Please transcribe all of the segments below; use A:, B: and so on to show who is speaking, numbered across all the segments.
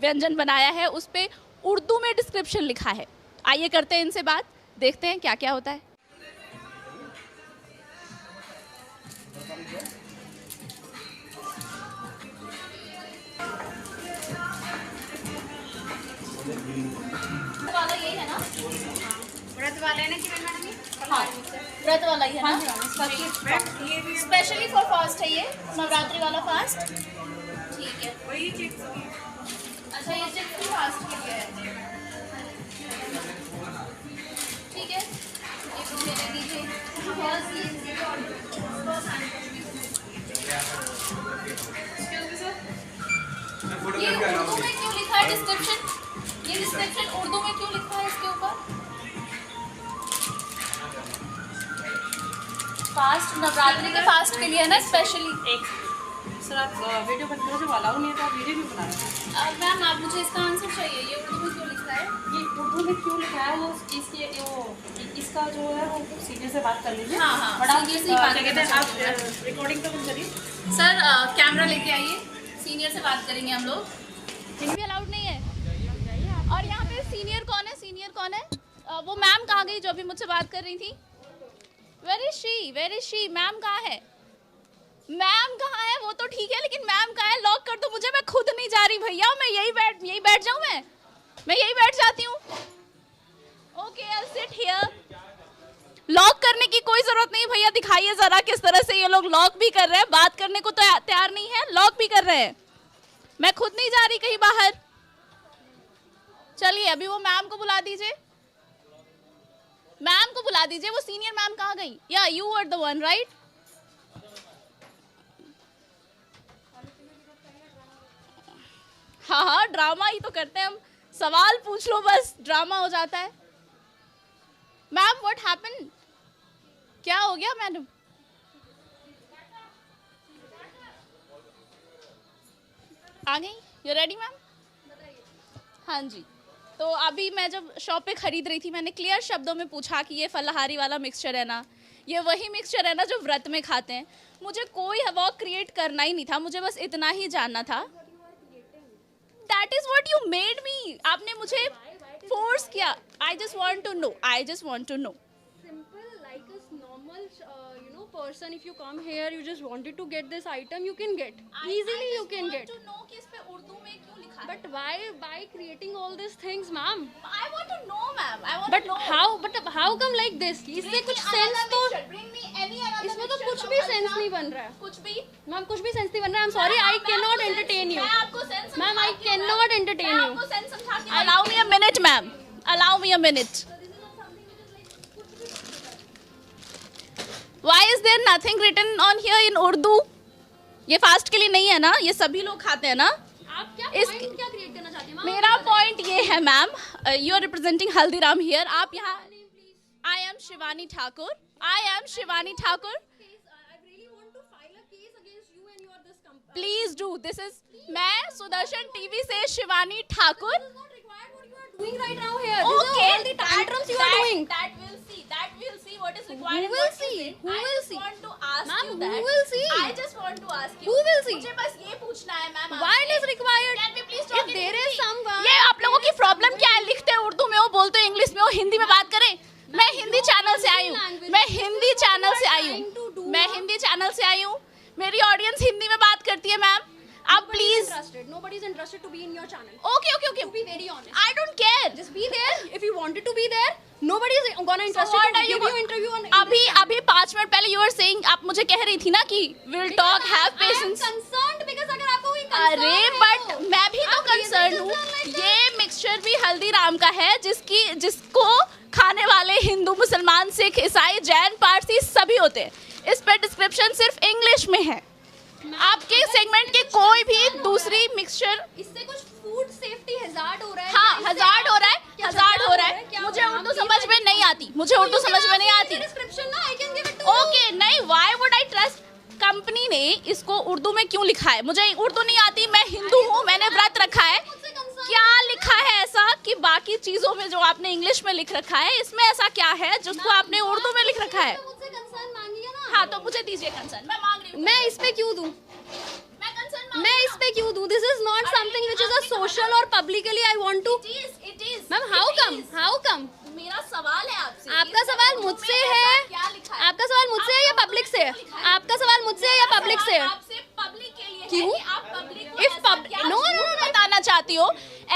A: व्यंजन बनाया है उस पे उर्दू में डिस्क्रिप्शन लिखा है। आइए करते हैं इनसे बात, देखते हैं क्या क्या होता है। वाला यही है ना,
B: व्रत वाला है ना कि मैडम?
A: हाँ व्रत वाला ही है ना, स्पेशली फॉर फास्ट है ये, नवरात्रि वाला फास्ट। ठीक है,
B: वही चीज।
A: अच्छा ये चिकन फास्ट के लिए है, ठीक है। एक मुझे दे दीजिए। ये उर्दू में क्यों लिखा है डिस्क्रिप्शन? ये डिस्क्रिप्शन उर्दू में क्यों लिखा है इसके ऊपर? फास्ट नवरात्रि के फास्ट के लिए है ना स्पेशली। एक
B: सर आप वीडियो बनाने से अलाउ नहीं है तो आप वीडियो क्यों बना रहे हैं?
A: मैम आप मुझे इसका आंसर चाहिए, ये उर्दू में क्यों लिखा है?
B: ये उर्दू में क्यों लिखा है वो इसका जो है वो सीनियर से बात कर लीजिए।
A: हाँ हाँ
B: बड़ा
A: सीनियर से बात
B: कहते हैं आप
A: करेंगे।
B: रिकॉर्डिंग तो करिए
A: सर कैमरा लेके आइए, सीनियर से बात करेंगे हम लोग। हिंदी अलाउड नहीं है। और यहाँ पे सीनियर कौन है? सीनियर कौन है? वो मैम कहाँ गई जो अभी मुझसे बात कर रही थी? Where is she? मैम कहाँ है? मैम कहाँ है? वो तो ठीक है लेकिन मैम कहाँ है? लॉक कर दो मुझे, मैं खुद नहीं जा रही भैया, मैं यही बैठ जाऊँ, मैं यही बैठ जाती हूँ। Okay I will sit here. Lock करने की कोई जरूरत नहीं भैया, दिखाइए जरा किस तरह से ये लोग लॉक भी कर रहे हैं, बात करने को तो तैयार नहीं है, लॉक भी कर रहे हैं। मैं खुद नहीं जा रही कहीं बाहर। चलिए अभी वो मैम को बुला दीजिए, मैम को बुला दीजिए। वो सीनियर मैम कहाँ गई? या you are the one right? हाँ हाँ ड्रामा ही तो करते हैं हम, सवाल पूछ लो बस ड्रामा हो जाता है। Ma'am what happened? क्या हो गया मैडम? आ गई? You ready ma'am? हाँ जी। तो अभी मैं जब शॉप पे खरीद रही थी मैंने क्लियर शब्दों में पूछा कि ये फलाहारी वाला मिक्सचर है ना, ये वही मिक्सचर है ना जो व्रत में खाते हैं। मुझे कोई हवा क्रिएट करना ही नहीं था, मुझे बस इतना ही जानना था। That is what you made me. आपने मुझे फोर्स किया। I just want to know.
C: Simple, like a normal, person. If you come here, you just wanted to get this item, you can get easily. You can get.
A: to know कि इस पे उर्दू में क्यों लिखा है?
C: But why creating all these things, ma'am?
A: I want to know, ma'am. I want
C: But
A: to know.
C: how? But how come like this? इससे कुछ sense तो
A: Bring me any other
C: इसमें तो
A: mixture
C: कुछ
A: from
C: भी
A: Punjab.
C: sense नहीं बन रहा है.
A: कुछ भी?
C: Ma'am कुछ भी sense नहीं बन रहा है. I'm sorry, I cannot entertain you.
A: मैं आपको sense
C: Ma'am, I
A: समझाती हूँ,
C: cannot
A: मैं
C: entertain you.
A: आपको sense समझाती हूँ. Allow me a minute, ma'am. Allow me a minute. Why is there nothing written on here in Urdu? ये fast के लिए नहीं है ना, ये सभी लोग खाते हैं ना।
C: आप क्या
A: इस-
C: point क्या create करना चाहती हैं? Ma'am,
A: मेरा पॉइंट ये है ma'am, you are representing Haldiram here. आप यहाँ I am Shivani Thakur.
C: I really want to file a case against you and your this company.
A: Please do this is. मैं सुदर्शन टीवी से Shivani Thakur.
C: This is not required what you are doing right now here. These are
A: Okay,
C: all the tantrums you are doing.
A: That we'll see what is required.
C: Who
A: and
C: will
A: what
C: see?
A: isn't.
C: Who
A: I
C: will
A: just
C: see?
A: want to ask
C: Ma'am,
A: you
C: who
A: that.
C: will see?
A: I just want to ask you.
C: Who will see?
A: मुझे बस ये पूछना है ma'am.
C: Why it is required?
A: Can we please talk
C: If
A: in
C: there is
A: Hindi?
C: someone-
A: ये आप लोगों की problem क्या है? लिखते हैं उर्दू में हो, बोलते हैं इंग्लिश में हो, हिंदी में बात करें। मैं हिंदी चैनल से आई हूँ, मैं हिंदी चैनल से आई हूँ। मेरी ऑडियंस हिंदी में बात करती है मैम। आप please.
C: Nobody is interested to be in your channel.
A: Okay
C: To be very honest.
A: I don't care.
C: Just be there. If you wanted to be there, nobody is gonna interested
A: what
C: to
A: are you
C: give you
A: go-
C: interview on.
A: अभी 5 minute पहले you are saying, आप मुझे कह रही थी ना कि will talk, have patience.
C: I am concerned because अगर आपको कोई concern
A: अरे
C: है
A: बट
C: तो
A: मैं भी तो
C: आप really
A: कंसर्न हूँ।
C: concerned like that?
A: ये मिक्सचर भी हल्दीराम का है जिसको खाने वाले हिंदू, मुसलमान, सिख, ईसाई, जैन, पारसी सभी होते हैं। इस पे डिस्क्रिप्शन सिर्फ इंग्लिश में है। आपके सेगमेंट के कोई भी दूसरी मिक्सचर।
C: इससे कुछ फूड सेफ्टी हज़ार्ड हो रहा है।
A: हाँ
C: इससे
A: हज़ार्ड हो रहा है,
C: क्या
A: हज़ार्ड हो रहा
C: क्या
A: है।
C: हो
A: मुझे
C: रहा है?
A: उर्दू
C: हम
A: समझ में नहीं आती, मुझे उर्दू समझ में नहीं आती।
C: डिस्क्रिप्शन ना, I can give it to you.
A: Okay नहीं, why would I trust? Company ने इसको उर्दू में क्यों लिखा है? मुझे उर्दू नहीं आती, मैं हिंदू हूँ, मैंने व्रत रखा है।
C: मुझसे concern
A: क्या लिखा है ऐसा कि बाकी चीजों में जो आपने इंग्लिश में लिख रखा है, इसमें ऐसा क्या है जिसको आपने उर्दू में लिख रखा है?
C: मुझसे कंसर्न मांगिए ना।
A: हाँ तो मुझे दीजिए कंसर्न, मैं मांग रही हूँ।
C: मैं इस पे क्यों दूं?
A: मैं कंसर्न
C: मैं इस पे क्यों दूं? This is not something which is a social और publicly I want to.
A: It is.
C: Ma'am how come?
A: मेरा सवाल है आपसे।
C: आपका सवाल मुझसे है?
A: क्या लिखा है?
C: आपका सवाल मुझसे है या पब्लिक से है? आपका सवाल मुझसे है या पब्लिक से है?
A: आपसे पब्लिक के लिए है
C: क्यों?
A: कि आप पब्लिक को
C: If
A: ऐसा
C: pub-
A: क्या
C: no, no,
A: झूठ
C: no.
A: बताना चाहती हो,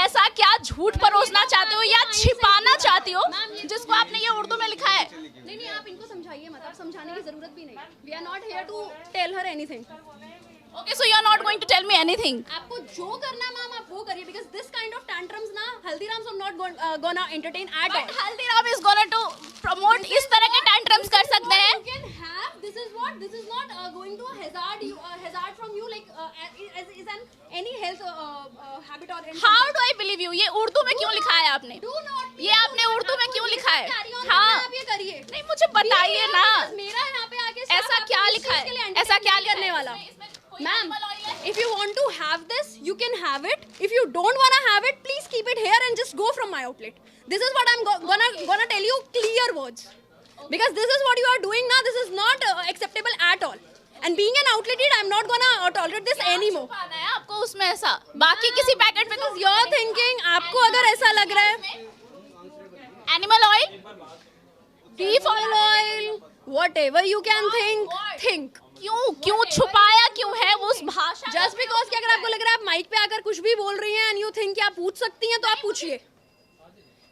A: ऐसा क्या झूठ परोसना चाहती हो या छिपाना चाहती हो जिसको आपने ये उर्दू में लिखा है?
C: नहीं, आप इनको समझाइए मत, आप समझाने की जरूरत भी नहीं। We are not here to tell her anything.
A: Okay, so you are not going to tell me anything.
C: आपको जो करना है मैम आप वो करिए, because this kind of tantrums ना Haldiram's are not gonna entertain at all.
A: But Haldiram is gonna to promote इस तरह के tantrums कर सकते हैं।
C: You can have, this is not going to hazard from you like is an any health habit or anything.
A: How do I believe you? ये उर्दू में क्यों लिखा है आपने?
C: Do not.
A: ये आपने उर्दू में क्यों लिखा है?
C: हाँ, आप ये करिए।
A: नहीं, मुझे बताइए ना।
C: मेरा यहाँ पे आके
A: ऐसा क्या लिखा है? ऐसा क्या
C: करने वाला?
A: Ma'am,
C: Ma'am, if you want to have this, you can have it. If you don't wanna have it, please keep it here and just go from my outlet. This is what I'm gonna tell you clear words. Because this is what you are doing now. This is not acceptable at all. And being an outlet, I'm not gonna tolerate this anymore.
A: छुपाना है आपको उसमें ऐसा? बाकी किसी packet में
C: This is your thinking. आपको अगर ऐसा लग रहा है,
A: animal oil,
C: beef oil, whatever you can think.
A: क्यों छुपाया क्यों है उस भाषा?
C: Just because कि अगर आपको लग रहा है आप माइक पे आकर कुछ भी बोल रही हैं and you think कि आप पूछ सकती हैं तो आप पूछिए।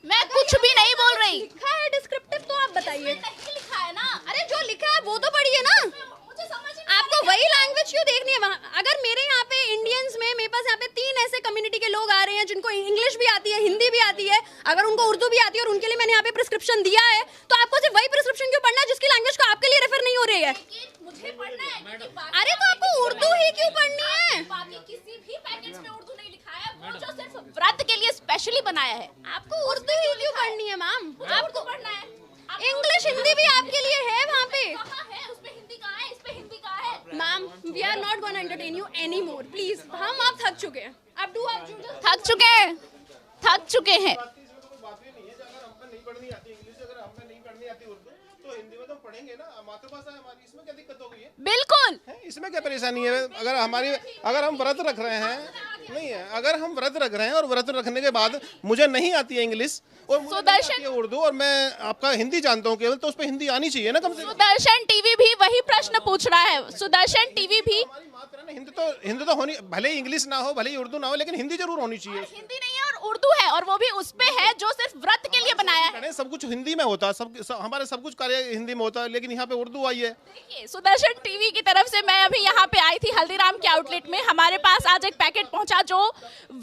A: मैं कुछ भी नहीं बोल रही।
C: लिखा है डिस्क्रिप्टिव तो आप बताइए।
A: नहीं लिखा है ना।
C: अरे जो लिखा है वो तो पढ़िए ना।
A: मुझे समझ नहीं
C: आपको वही लैंग्वेज क्यों देखनी है वहाँ? अगर मेरे यहाँ पे इंडियंस में मेरे पास यहाँ पे 3 ऐसे कम्युनिटी के लोग आ रहे हैं जिनको इंग्लिश भी आती है, हिंदी भी आती है, अगर उनको उर्दू भी आती है और उनके लिए मैंने यहाँ पे प्रिस्क्रिप्शन दिया है, तो आपको सिर्फ वही प्रिस्क्रिप्शन क्यों पढ़ना है जिसकी लैंग्वेज को आपके लिए रेफर नहीं हो रही है?
A: मुझे पढ़ना है।
C: अरे तो आपको उर्दू ही क्यों पढ़नी है?
A: बाकी किसी भी पैकेज में उर्दू नहीं लिखा है, वो जो सिर्फ व्रत के लिए स्पेशली बनाया है।
C: आपको उर्दू ही क्यों पढ़नी है मैम?
A: आपको पढ़ना है।
C: इंग्लिश हिंदी भी आपके लिए है वहाँ पे।
A: कहाँ है? उस पे हिंदी कहाँ है? इस पे हिंदी कहाँ है?
C: Ma'am, we are not gonna entertain you any more please. हम आप थक चुके हैं। आप
A: थक चुके हैं, थक चुके हैं। बिल्कुल,
D: इसमें क्या परेशानी है? अगर हम व्रत रख रहे हैं, नहीं है, अगर हम व्रत रख रहे हैं और व्रत रखने के बाद मुझे नहीं आती है इंग्लिश और मुझे नहीं आती है उर्दू और मैं आपका हिंदी जानता हूँ केवल, तो उस पर हिंदी आनी चाहिए ना कम से कम।
A: सुदर्शन टीवी भी वही प्रश्न पूछ रहा है। सुदर्शन टीवी भी
D: हिंदी तो होनी, भले ही इंग्लिश ना हो, भले ही उर्दू ना हो, लेकिन हिंदी जरूर होनी चाहिए।
A: हिंदी नहीं है और उर्दू है, और वो भी उस पे है जो सिर्फ व्रत के लिए बनाया है।
D: सब कुछ हिंदी में होता है, हमारे सब कुछ कार्य हिंदी में होता है, लेकिन यहाँ पे उर्दू आई है।
A: देखिए, सुदर्शन टीवी की तरफ से मैं अभी यहाँ पे आई थी हल्दीराम के आउटलेट में। हमारे पास आज एक पैकेट पहुंचा जो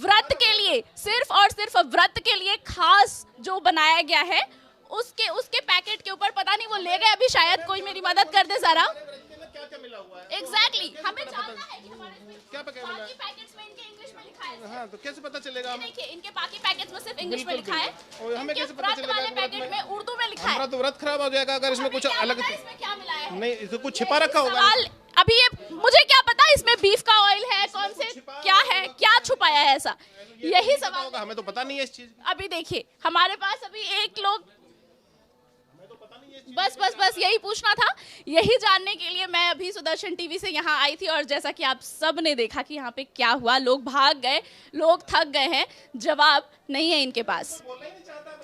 A: व्रत के लिए, सिर्फ और सिर्फ व्रत के लिए खास जो बनाया गया है, उसके पैकेट के ऊपर पता नहीं वो ले गए अभी, शायद कोई मेरी मदद कर दे जरा।
D: क्या मिला हुआ है?
A: एग्जैक्टली, हमें जानना है कि हमारे
D: क्या पैकेट मिला है?
A: बाकी पैकेट्स में इनके इंग्लिश में लिखा है।
D: हाँ, तो कैसे पता चलेगा?
A: ये देखिए, इनके बाकी पैकेट्स में सिर्फ इंग्लिश में लिखा है,
D: और हमें
A: इनके
D: कैसे पता
A: व्रत
D: चलेगा
A: वाले
D: व्रत
A: पैकेट में उर्दू में लिखा है।
D: हमारा तो व्रत खराब हो जाएगा अगर इसमें कुछ
A: हमें क्या
D: अलग।
A: पता इसमें क्या मिला है?
D: नहीं, इसमें कुछ छिपा रखा होगा।
A: सवाल अभी ये मुझे क्या पता इसमें बीफ का ऑयल है, कौन से क्या है, क्या छुपाया है ऐसा, यही सवाल
D: होगा, हमें तो पता नहीं है इस चीज।
A: अभी देखिए, हमारे पास अभी एक लोग, बस यही पूछना था, यही जानने के लिए मैं अभी सुदर्शन टीवी से यहाँ आई थी। और जैसा कि आप सब ने देखा कि यहाँ पे क्या हुआ, लोग भाग गए, लोग थक गए हैं, जवाब नहीं है इनके पास,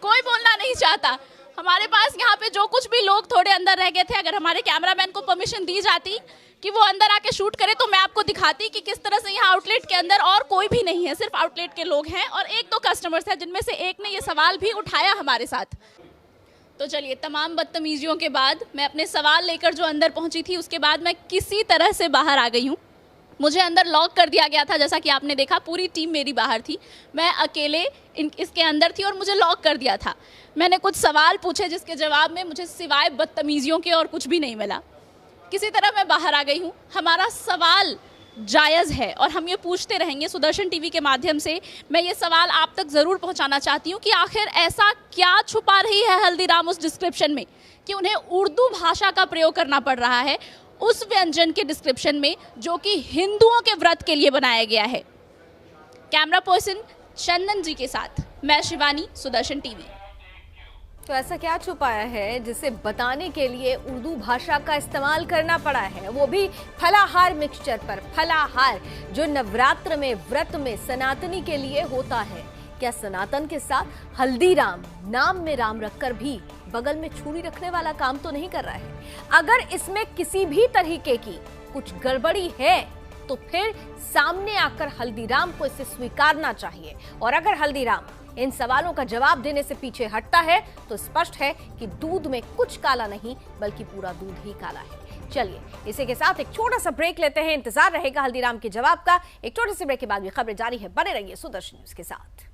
A: कोई बोलना नहीं चाहता। हमारे पास यहाँ पे जो कुछ भी लोग थोड़े अंदर रह गए थे, अगर हमारे कैमरामैन को परमिशन दी जाती कि वो अंदर आके शूट करे तो मैं आपको दिखाती कि किस तरह से यहाँ आउटलेट के अंदर और कोई भी नहीं है, सिर्फ आउटलेट के लोग हैं और 1-2 कस्टमर्स हैं, जिनमें से एक ने ये सवाल भी उठाया हमारे साथ। तो चलिए, तमाम बदतमीजियों के बाद मैं अपने सवाल लेकर जो अंदर पहुंची थी, उसके बाद मैं किसी तरह से बाहर आ गई हूँ। मुझे अंदर लॉक कर दिया गया था, जैसा कि आपने देखा, पूरी टीम मेरी बाहर थी, मैं अकेले इसके अंदर थी और मुझे लॉक कर दिया था। मैंने कुछ सवाल पूछे जिसके जवाब में मुझे सिवाय बदतमीजियों के और कुछ भी नहीं मिला। किसी तरह मैं बाहर आ गई हूँ। हमारा सवाल जायज़ है और हम ये पूछते रहेंगे। सुदर्शन टीवी के माध्यम से मैं ये सवाल आप तक ज़रूर पहुंचाना चाहती हूँ कि आखिर ऐसा क्या छुपा रही है हल्दीराम उस डिस्क्रिप्शन में कि उन्हें उर्दू भाषा का प्रयोग करना पड़ रहा है उस व्यंजन के डिस्क्रिप्शन में जो कि हिंदुओं के व्रत के लिए बनाया गया है। कैमरा पर्सन चंदन जी के साथ मैं शिवानी, सुदर्शन टीवी।
E: तो ऐसा क्या छुपाया है जिसे बताने के लिए उर्दू भाषा का इस्तेमाल करना पड़ा है, वो भी फलाहार मिक्सचर पर। फलाहार जो नवरात्र में व्रत में सनातनी के लिए होता है। क्या सनातन के साथ हल्दीराम नाम में राम रखकर भी बगल में छुरी रखने वाला काम तो नहीं कर रहा है? अगर इसमें किसी भी तरीके की कुछ गड़बड़ी है तो फिर सामने आकर हल्दीराम को इसे स्वीकारना चाहिए। और अगर हल्दीराम इन सवालों का जवाब देने से पीछे हटता है तो स्पष्ट है कि दूध में कुछ काला नहीं बल्कि पूरा दूध ही काला है। चलिए इसी के साथ एक छोटा सा ब्रेक लेते हैं। इंतजार रहेगा हल्दीराम के जवाब का। एक छोटे से ब्रेक के बाद भी खबरें जारी है, बने रहिए सुदर्शन न्यूज के साथ।